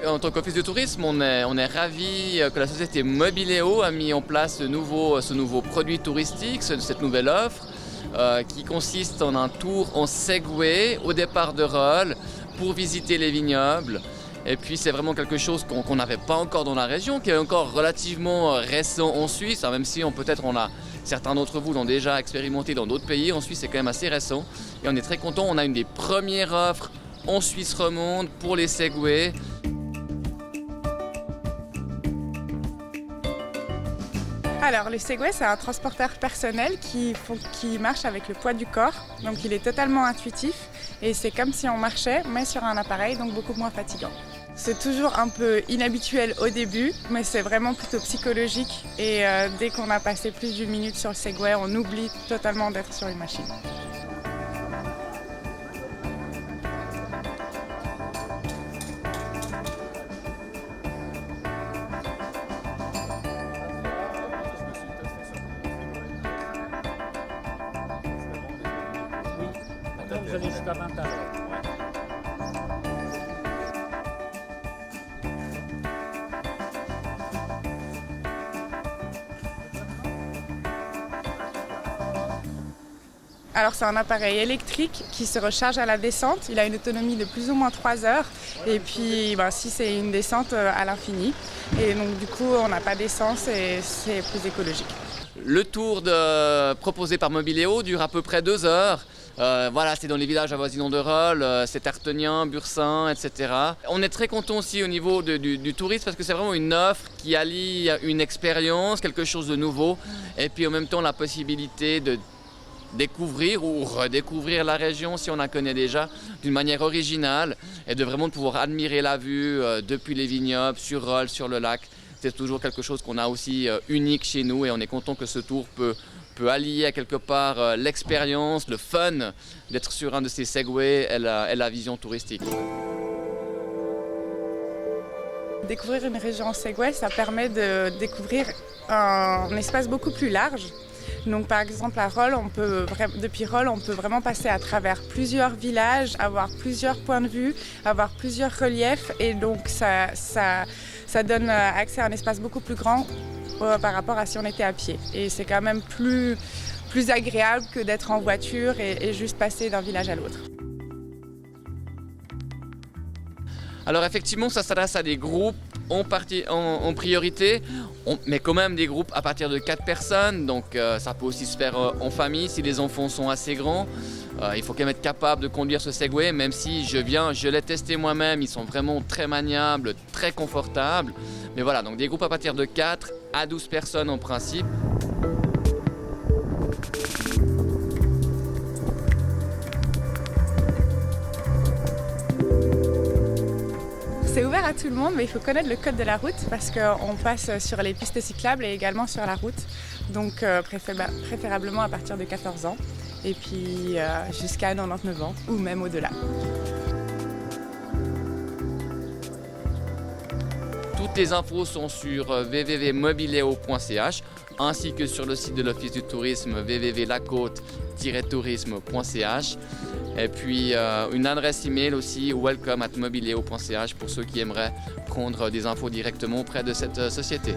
En tant qu'office de tourisme, on est ravis que la société Mobiléo a mis en place ce nouveau produit touristique, cette nouvelle offre qui consiste en un tour en Segway au départ de Rolle pour visiter les vignobles. Et puis c'est vraiment quelque chose qu'on n'avait pas encore dans la région, qui est encore relativement récent en Suisse, même si certains d'entre vous l'ont déjà expérimenté dans d'autres pays. En Suisse, c'est quand même assez récent. Et on est très content, on a une des premières offres en Suisse romande pour les Segways. Alors le Segway, c'est un transporteur personnel qui marche avec le poids du corps, donc il est totalement intuitif et c'est comme si on marchait mais sur un appareil, donc beaucoup moins fatigant. C'est toujours un peu inhabituel au début, mais c'est vraiment plutôt psychologique et dès qu'on a passé plus d'une minute sur le Segway, on oublie totalement d'être sur une machine. Vous allez jusqu'à 20 heures. Alors c'est un appareil électrique qui se recharge à la descente, il a une autonomie de plus ou moins 3 heures et puis si c'est une descente à l'infini et donc du coup on n'a pas d'essence et c'est plus écologique. Le tour proposé par Mobiléo dure à peu près 2 heures. C'est dans les villages avoisinants de Rolle, c'est Artenien, Bursin, etc. On est très content aussi au niveau du tourisme parce que c'est vraiment une offre qui allie une expérience, quelque chose de nouveau et puis en même temps la possibilité de découvrir ou redécouvrir la région si on la connaît déjà d'une manière originale et de vraiment pouvoir admirer la vue depuis les vignobles, sur Rolle, sur le lac. C'est toujours quelque chose qu'on a aussi unique chez nous et on est content que ce tour peut allier à quelque part l'expérience, le fun d'être sur un de ces segways et la vision touristique. Découvrir une région en Segway, ça permet de découvrir un espace beaucoup plus large. Donc par exemple à Rolle, depuis Rolle, on peut vraiment passer à travers plusieurs villages, avoir plusieurs points de vue, avoir plusieurs reliefs et donc ça donne accès à un espace beaucoup plus grand par rapport à si on était à pied. Et c'est quand même plus agréable que d'être en voiture et juste passer d'un village à l'autre. Alors effectivement, ça s'adresse à des groupes en priorité, mais quand même des groupes à partir de 4 personnes, donc ça peut aussi se faire en famille si les enfants sont assez grands. Il faut quand même être capable de conduire ce Segway, même si je l'ai testé moi-même, ils sont vraiment très maniables, très confortables. Mais voilà, donc des groupes à partir de 4 à 12 personnes en principe. C'est ouvert à tout le monde, mais il faut connaître le code de la route parce qu'on passe sur les pistes cyclables et également sur la route. Donc préférablement à partir de 14 ans et puis jusqu'à 99 ans ou même au-delà. Toutes les infos sont sur www.mobileo.ch ainsi que sur le site de l'Office du tourisme www.lacôte-tourisme.ch et puis une adresse email aussi welcome@mobileo.ch pour ceux qui aimeraient prendre des infos directement auprès de cette société.